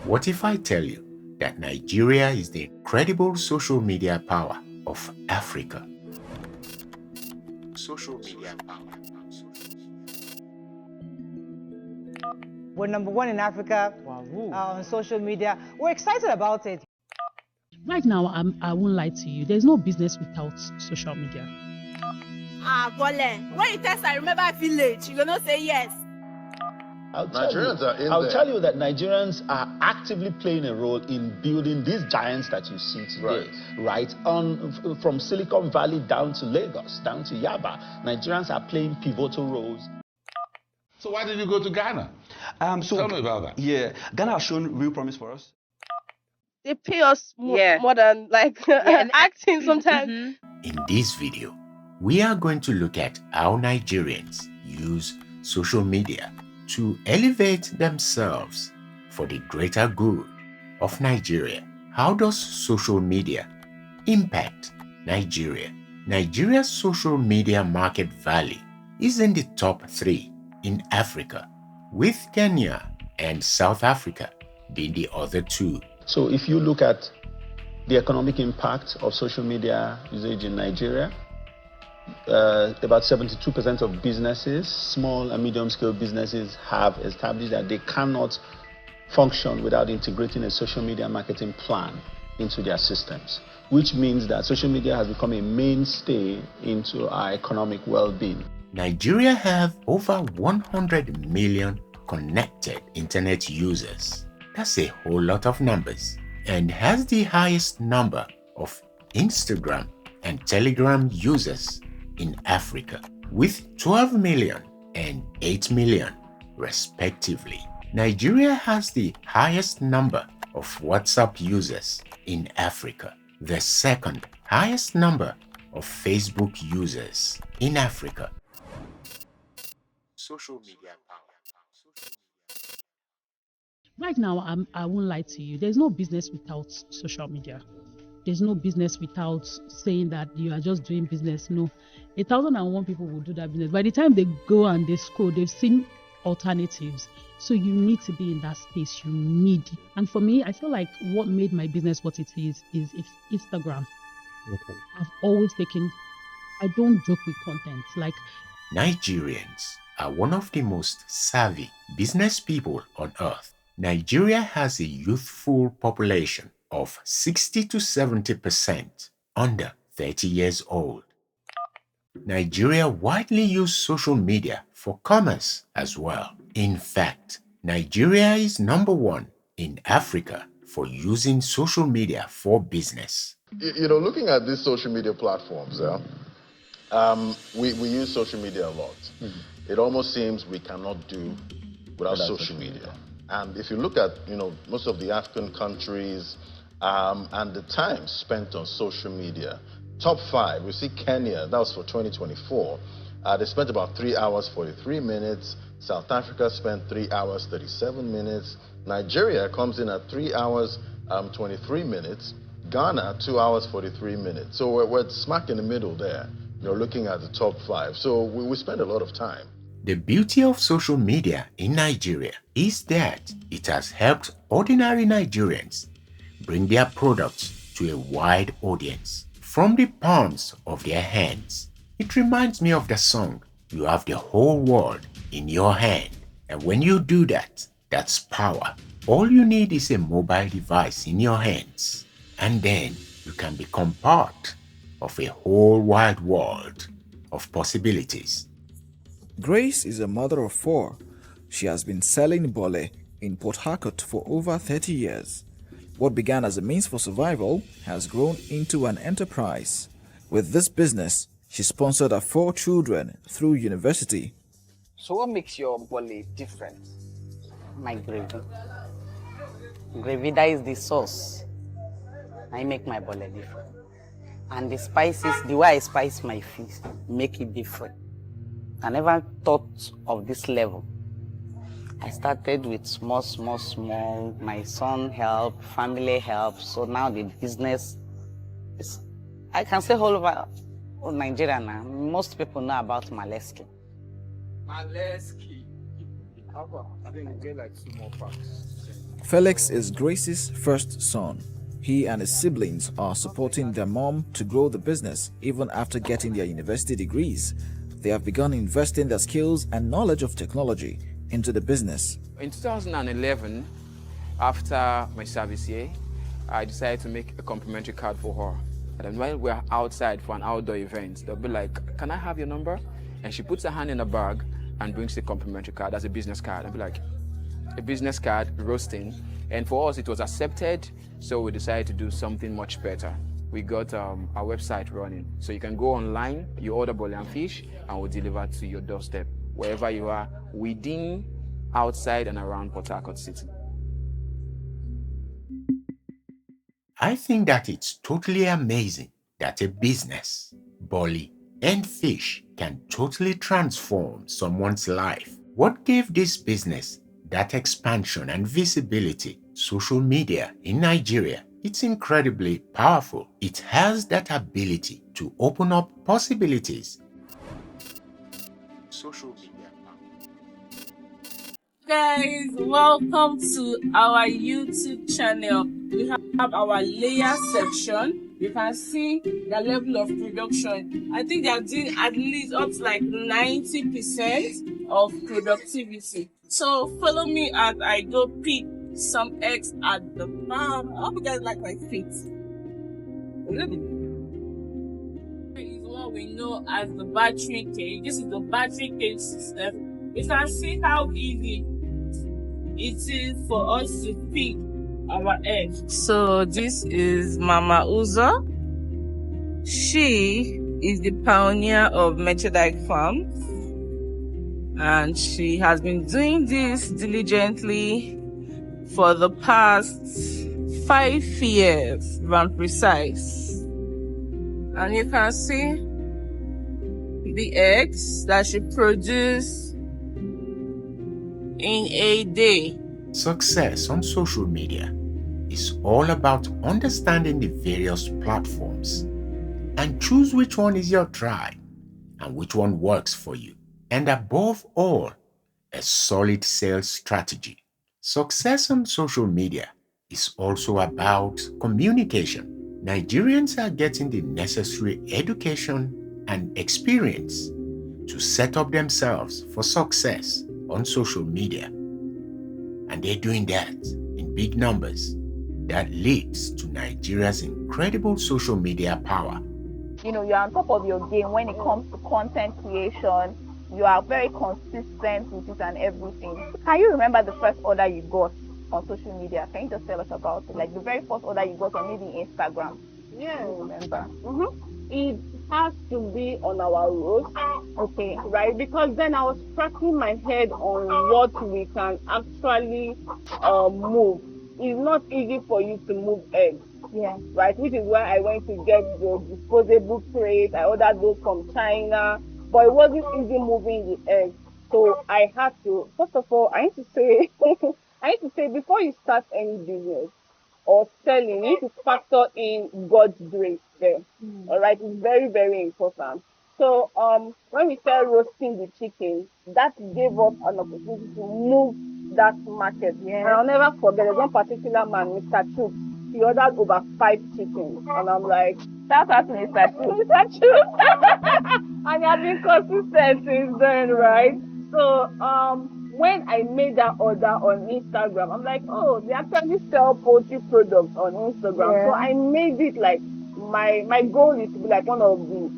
What if I tell you that Nigeria is the incredible social media power of Africa? Social media power. We're number one in Africa on social media. We're excited about it. Right now, I won't lie to you. There's no business without social media. Bole, when you test I remember village, you're going to say yes. I'll tell you that Nigerians are actively playing a role in building these giants that you see today, right? From Silicon Valley down to Lagos, down to Yaba, Nigerians are playing pivotal roles. So why did you go to Ghana? Tell me about that. Yeah, Ghana has shown real promise for us. They pay us more than acting sometimes. In this video, we are going to look at how Nigerians use social media to elevate themselves for the greater good of Nigeria. How does social media impact Nigeria? Nigeria's social media market value is in the top 3 in Africa, with Kenya and South Africa being the other 2. So if you look at the economic impact of social media usage in Nigeria, about 72% of businesses, small and medium-scale businesses, have established that they cannot function without integrating a social media marketing plan into their systems, which means that social media has become a mainstay into our economic well-being. Nigeria have over 100 million connected internet users. That's a whole lot of numbers, and has the highest number of Instagram and Telegram users in Africa, with 12 million and 8 million respectively. Nigeria has the highest number of WhatsApp users in Africa, the second highest number of Facebook users in Africa. Social media power. Right now, I won't lie to you. There's no business without social media. There's no business without saying that you are just doing business. No, 1,001 people will do that business. By the time they go and they scroll, they've seen alternatives. So you need to be in that space. You need. And for me, I feel like what made my business what it is Instagram. Okay. I don't joke with content. Like, Nigerians are one of the most savvy business people on earth. Nigeria has a youthful population of 60 to 70% under 30 years old. Nigeria widely uses social media for commerce as well. In fact, Nigeria is number 1 in Africa for using social media for business. Looking at these social media platforms, we use social media a lot. Mm-hmm. It almost seems we cannot do without social media. And if you look at, most of the African countries and the time spent on social media, top 5, we see Kenya, that was for 2024. They spent about 3 hours, 43 minutes. South Africa spent 3 hours, 37 minutes. Nigeria comes in at 3 hours, 23 minutes. Ghana, 2 hours, 43 minutes. So we're smack in the middle there, looking at the top 5. So we spend a lot of time. The beauty of social media in Nigeria is that it has helped ordinary Nigerians bring their products to a wide audience from the palms of their hands. It reminds me of the song, "You have the whole world in your hand." And when you do that, that's power. All you need is a mobile device in your hands, and then you can become part of a whole wide world of possibilities. Grace is a mother of 4. She has been selling bole in Port Harcourt for over 30 years. What began as a means for survival has grown into an enterprise. With this business, she sponsored her 4 children through university. So what makes your bole different? My gravy. Gravy, that is the sauce. I make my bole different. And the spices, the way I spice my fish, make it different. I never thought of this level. I started with small. My son helped, family helped. So now the business is, I can say all over Nigeria now. Most people know about Maleski. Maleski. How about, I think we get like 2 more packs. Felix is Grace's first son. He and his siblings are supporting their mom to grow the business even after getting their university degrees. They have begun investing their skills and knowledge of technology into the business. In 2011, after my service year, I decided to make a complimentary card for her. And then when we're outside for an outdoor event, they'll be like, "Can I have your number?" And she puts her hand in a bag and brings the complimentary card as a business card. I'll be like, a business card, roasting. And for us, it was accepted, so we decided to do something much better. We got our website running. So you can go online, you order bole and fish, and we'll deliver to your doorstep, wherever you are, within, outside, and around Port Harcourt City. I think that it's totally amazing that a business, bole, and fish can totally transform someone's life. What gave this business that expansion and visibility? Social media in Nigeria. It's incredibly powerful. It has that ability to open up possibilities. Social media. Guys, welcome to our YouTube channel. We have our layer section. You can see the level of production. I think they are doing at least up to like 90% of productivity. So follow me as I go pick some eggs at the farm. I hope you guys like my feet. Really? Is what we know as the battery cage. This is the battery cage system. You can see how easy it is for us to pick our eggs. So this is Mama Uzo. She is the pioneer of Metrodike Farms, and she has been doing this diligently for the past 5 years, if I'm precise. And you can see the eggs that she produces in a day. Success on social media is all about understanding the various platforms and choose which one is your tribe and which one works for you. And above all, a solid sales strategy. Success on social media is also about communication. Nigerians are getting the necessary education and experience to set up themselves for success on social media. And they're doing that in big numbers. That leads to Nigeria's incredible social media power. You know, you're on top of your game when it comes to content creation. You are very consistent with it and everything. Can you remember the first order you got on social media? Can you just tell us about it? Like the very first order you got on maybe Instagram? Yeah. Can you remember? It has to be on our road. Okay. Right? Because then I was cracking my head on what we can actually move. It's not easy for you to move eggs. Yeah. Right? Which is why I went to get the disposable crates. I ordered those from China. But it wasn't easy moving the eggs. So I had to, first of all, I need to say before you start any business or selling, you need to factor in God's grace there. All right, it's very, very important. So when we started roasting the chicken, that gave us an opportunity to move that market. Yeah. And I'll never forget, there's one particular man, Mr. Chooks. He ordered over 5 chickens. And I'm like, shout out to Mr. Chooks. Mr. Chooks. And he has been consistent since then, right? So when I made that order on Instagram, I'm like, oh, they actually sell poultry products on Instagram. Yeah. So I made it like my goal is to be like one of the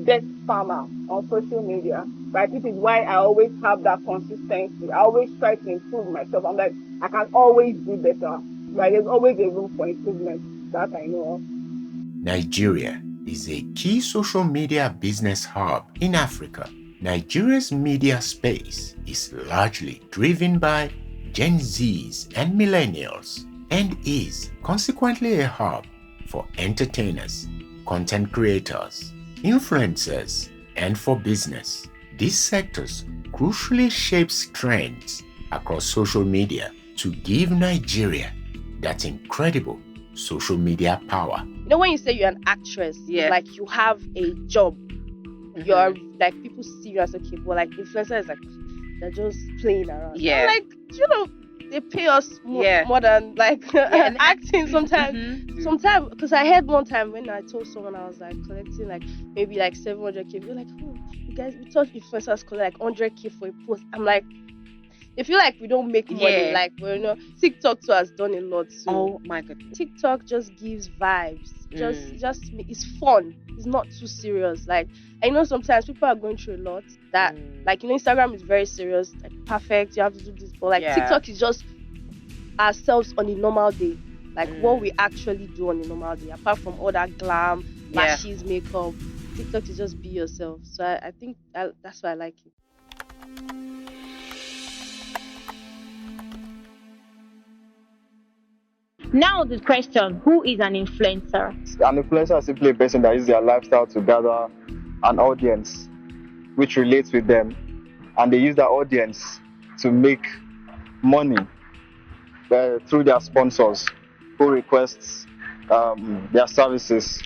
best farmer on social media, right? Which is why I always have that consistency. I always try to improve myself. I'm like, I can always do better, right? There's always a room for improvement that I know of. Nigeria is a key social media business hub in Africa. Nigeria's media space is largely driven by Gen Zs and millennials and is consequently a hub for entertainers, content creators, influencers, and for business. These sectors crucially shapes trends across social media to give Nigeria that incredible social media power. You know, when you say you're an actress, like you have a job, you're like, people see you as okay, but like influencers, like they're just playing around. Yeah. I'm like, you know, they pay us more than like acting sometimes. Sometimes, because I heard one time when I told someone I was like collecting like maybe like 700k. They're like, oh, you guys, we thought influencers collect like 100k for a post. I'm like, they feel like we don't make money. Like, well, you know, TikTok too has done a lot. So oh my god, TikTok just gives vibes. Just it's fun. It's not too serious. Like, I know sometimes people are going through a lot that like, you know, Instagram is very serious, like perfect, you have to do this, but like TikTok is just ourselves on a normal day, like what we actually do on a normal day, apart from all that glam, lashes, makeup. TikTok is just be yourself. So I think that's why I like it. Now the question, who is an influencer? An influencer is simply a person that uses their lifestyle to gather an audience which relates with them, and they use that audience to make money through their sponsors who requests their services.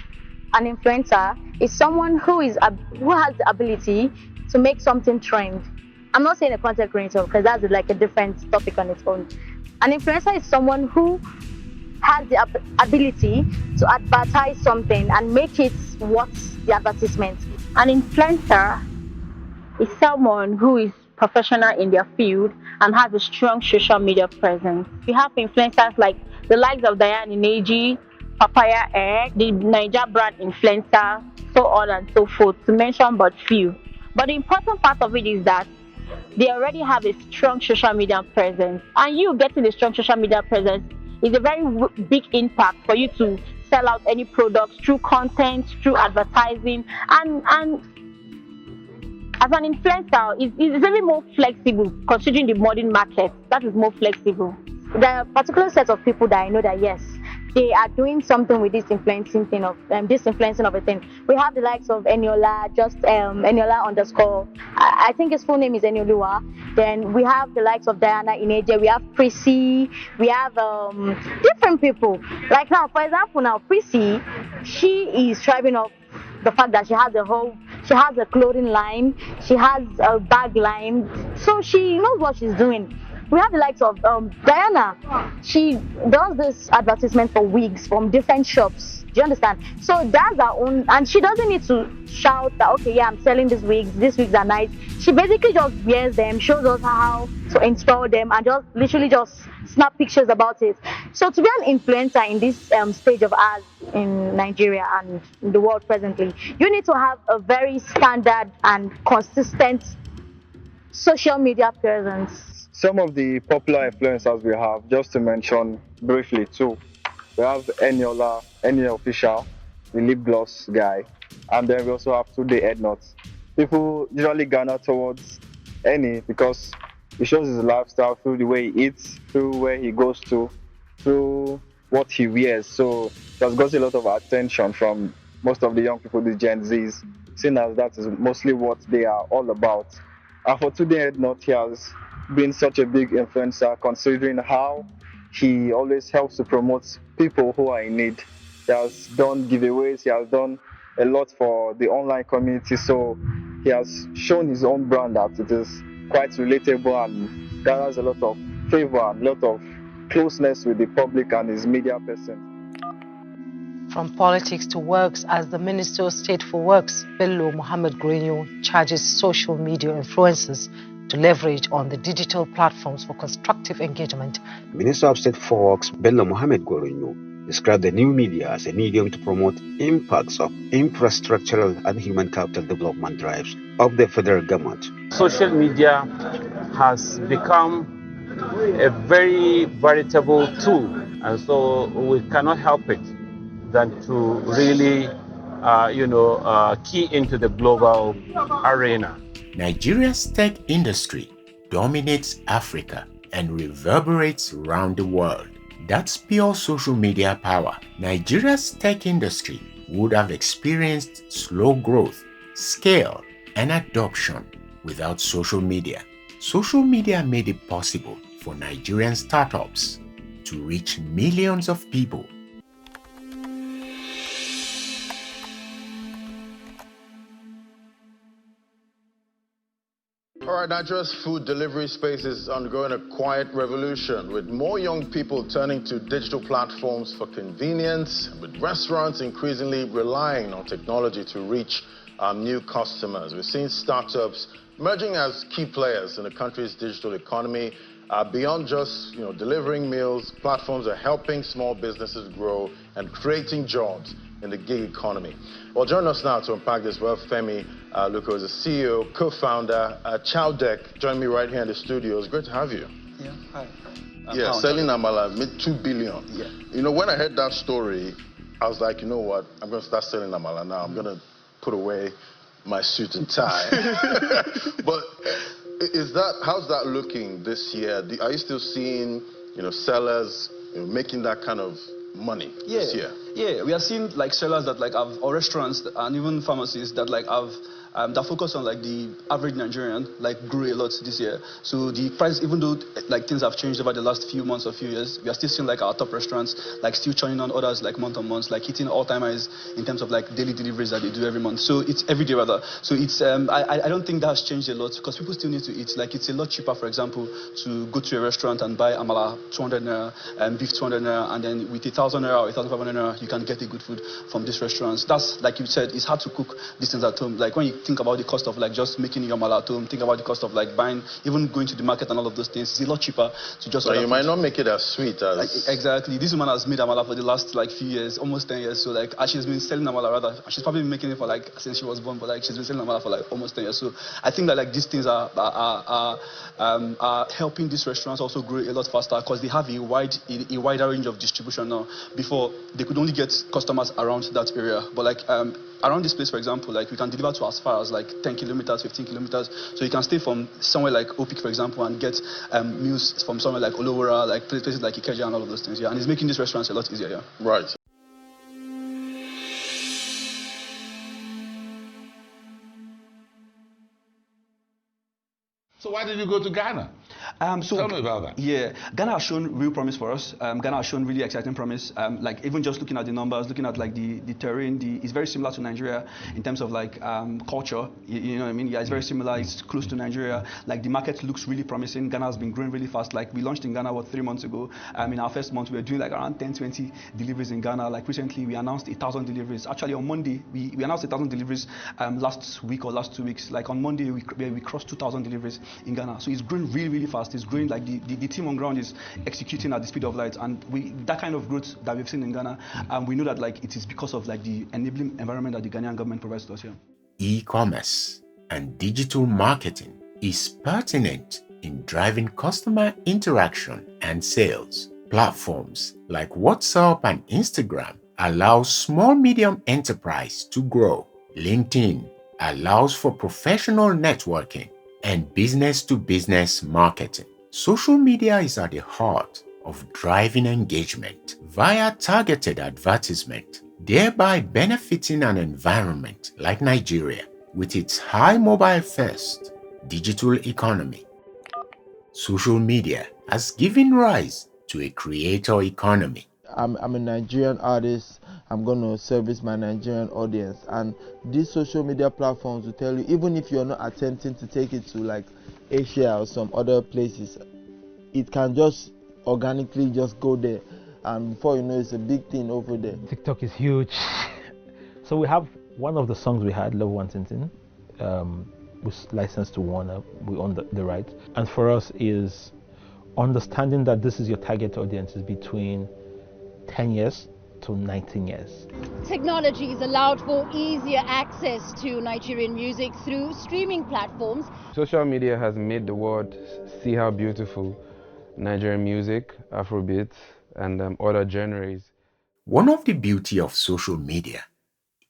An influencer is someone who has the ability to make something trend. I'm not saying a content creator because that's like a different topic on its own. An influencer is someone who has the ability to advertise something and make it worth the advertisement. An influencer is someone who is professional in their field and has a strong social media presence. We have influencers like the likes of Diana Ineji, Papaya Egg, the Niger brand influencer, so on and so forth, to mention but few. But the important part of it is that they already have a strong social media presence, and you getting a strong social media presence is a very big impact for you to sell out any products through content, through advertising, and as an influencer, it's even more flexible considering the modern market. That is more flexible. There are a particular set of people that I know that yes, they are doing something with this influencing thing of a thing. We have the likes of Eniola, just Eniola underscore. I think his full name is Enioluwa. Then we have the likes of Diana Ineji. We have Prissy. We have different people. Like now, for example, now Prissy, she is thriving off the fact that she has a clothing line, she has a bag line, so she knows what she's doing. We have the likes of Diana. She does this advertisement for wigs from different shops. Do you understand? So that's her own, and she doesn't need to shout that, okay, yeah, I'm selling these wigs are nice. She basically just wears them, shows us how to install them, and just literally just snap pictures about it. So to be an influencer in this stage of ours in Nigeria and in the world presently, you need to have a very standard and consistent social media presence. Some of the popular influencers we have, just to mention briefly too, we have Eniola, Eni Official, the lip gloss guy, and then we also have Today Headnuts. People usually garner towards Eni because he shows his lifestyle through the way he eats, through where he goes to, through what he wears. So it has got a lot of attention from most of the young people, the Gen Zs, seeing as that is mostly what they are all about. And for Today Headnuts, he has been such a big influencer considering how he always helps to promote people who are in need. He has done giveaways, he has done a lot for the online community, so he has shown his own brand that it is quite relatable and gathers a lot of favor and a lot of closeness with the public and his media person. From politics to works, as the Minister of State for Works, Bello Mohammed Grenyo, charges social media influencers to leverage on the digital platforms for constructive engagement. Minister of State for Works, Bello Mohammed Grenyo, described the new media as a medium to promote impacts of infrastructural and human capital development drives of the federal government. Social media has become a very veritable tool, and so we cannot help it than to really, key into the global arena. Nigeria's tech industry dominates Africa and reverberates around the world. That's pure social media power. Nigeria's tech industry would have experienced slow growth, scale, and adoption without social media. Social media made it possible for Nigerian startups to reach millions of people. All right, Nigeria's food delivery space is undergoing a quiet revolution, with more young people turning to digital platforms for convenience, with restaurants increasingly relying on technology to reach new customers. We're seeing startups emerging as key players in the country's digital economy. Beyond just delivering meals, platforms are helping small businesses grow and creating jobs in the gig economy. Well, join us now to unpack this. Well, Femi Aluko is the CEO, co-founder at Chowdeck. Join me right here in the studio. It's great to have you. Yeah, hi. Yeah, selling Amala, made 2 billion. Yeah. You know, when I heard that story, I was like, you know what? I'm going to start selling Amala now. I'm going to put away my suit and tie. But how's that looking this year? Are you still seeing, sellers making that kind of money this year? Yeah, we are seeing like sellers that have, or restaurants and even pharmacies that have that focus on the average Nigerian grew a lot this year. So the price, even though things have changed over the last few months or few years, we are still seeing our top restaurants still churning on orders month on month, hitting all-time highs in terms of daily deliveries that they do every month. So it's every day rather. So it's I don't think that has changed a lot because people still need to eat. It's a lot cheaper, for example, to go to a restaurant and buy amala 200 naira and beef 200 naira, and then with 1,000 naira or 1,500 naira you can get a good food from these restaurants. That's like you said, it's hard to cook these things at home. When you think about the cost of just making your amala at home, think about the cost of buying, even going to the market and all of those things. It's a lot cheaper to just. But you might not make it as sweet as. Exactly. This woman has made amala for the last few years, almost 10 years. So she's been selling amala rather. She's probably been making it for since she was born, but she's been selling amala for almost 10 years. So I think that these things are helping these restaurants also grow a lot faster because they have a wider range of distribution now. Before they could only get customers around that area, but around this place, for example, we can deliver to as far as 10 kilometers, 15 kilometers. So you can stay from somewhere like Opik, for example, and get meals from somewhere like Olowora, places like Ikeja and all of those things. Yeah, and it's making these restaurants a lot easier. Yeah. Right. So why did you go to Ghana? Tell me about that. Yeah, Ghana has shown real promise for us. Ghana has shown really exciting promise. Even just looking at the numbers, looking at the terrain, it's very similar to Nigeria in terms of culture. You know what I mean? Yeah, it's very similar. It's close to Nigeria. The market looks really promising. Ghana has been growing really fast. We launched in Ghana 3 months ago. In our first month, we were doing around 10-20 deliveries in Ghana. Recently, we announced 1,000 deliveries. Actually, on Monday, we announced 1,000 deliveries last week or last 2 weeks. On Monday, we crossed 2,000 deliveries in Ghana. So it's growing really, really fast. It's growing the team on ground is executing at the speed of light, and that kind of growth that we've seen in Ghana, we know that it is because of the enabling environment that the Ghanaian government provides to us here. E-commerce and digital marketing is pertinent in driving customer interaction and sales. Platforms like WhatsApp and Instagram allow small-medium enterprise to grow. LinkedIn allows for professional networking and business-to-business marketing. Social media is at the heart of driving engagement via targeted advertisement, thereby benefiting an environment like Nigeria with its high mobile-first digital economy. Social media has given rise to a creator economy. I'm a Nigerian artist. I'm going to service my Nigerian audience, and these social media platforms will tell you, even if you're not attempting to take it to Asia or some other places, it can just organically just go there, and before you know, it's a big thing over there. TikTok is huge. So we have one of the songs we had, Love One Tintin, was licensed to Warner. We own the rights, and for us is understanding that this is your target audience is between 10 years to 19 years. Technology has allowed for easier access to Nigerian music through streaming platforms. Social media has made the world see how beautiful Nigerian music, Afrobeat, and other genres. One of the beauty of social media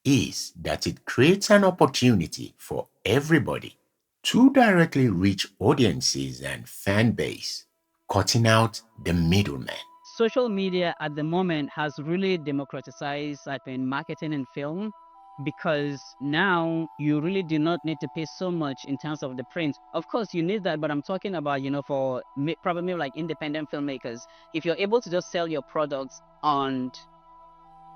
is that it creates an opportunity for everybody to directly reach audiences and fan base, cutting out the middleman. Social media at the moment has really democratized marketing and film, because now you really do not need to pay so much in terms of the print. Of course you need that, but I'm talking about, for probably independent filmmakers. If you're able to just sell your products on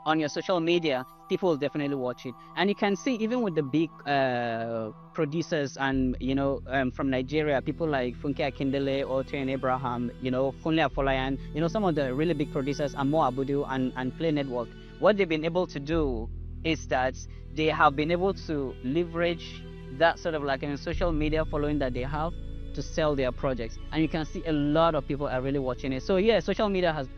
on your social media, people will definitely watch it. And you can see even with the big producers and from Nigeria, people like Funke Akindele, Oten Abraham, Funle Afolayan, some of the really big producers, Amo Abudu and Play Network. What they've been able to do is that they have been able to leverage that sort of like social media following that they have to sell their projects. And you can see a lot of people are really watching it. So yeah, social media has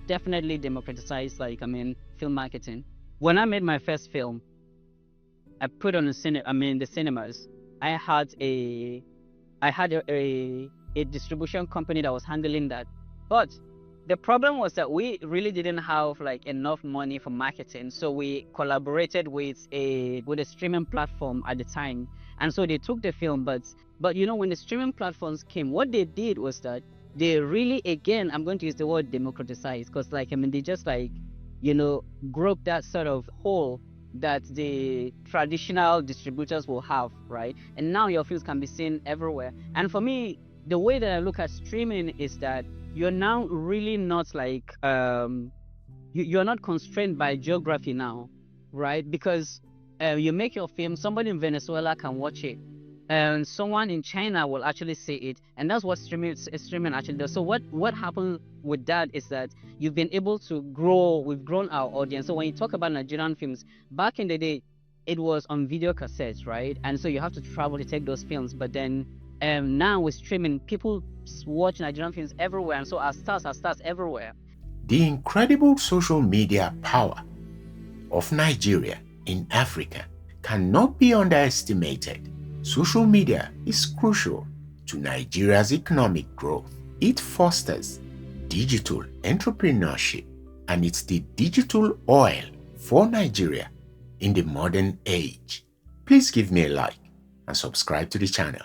definitely democratized film marketing. When I made my first film, I put on the cinemas. I had a distribution company that was handling that. But the problem was that we really didn't have enough money for marketing. So we collaborated with a streaming platform at the time. And so they took the film, but when the streaming platforms came, what they did was that they really, again, I'm going to use the word democratize, because they just broke that sort of hole that the traditional distributors will have, right? And now your films can be seen everywhere. And for me, the way that I look at streaming is that you're now really not you're not constrained by geography now, right? Because you make your film, somebody in Venezuela can watch it, and someone in China will actually see it, and that's what streaming actually does. So what happened with that is that you've been able to we've grown our audience. So when you talk about Nigerian films, back in the day, it was on video cassettes, right? And so you have to travel to take those films, but then now with streaming, people watch Nigerian films everywhere, and so our stars everywhere. The incredible social media power of Nigeria in Africa cannot be underestimated. Social media is crucial to Nigeria's economic growth. It fosters digital entrepreneurship, and it's the digital oil for Nigeria in the modern age. Please give me a like and subscribe to the channel.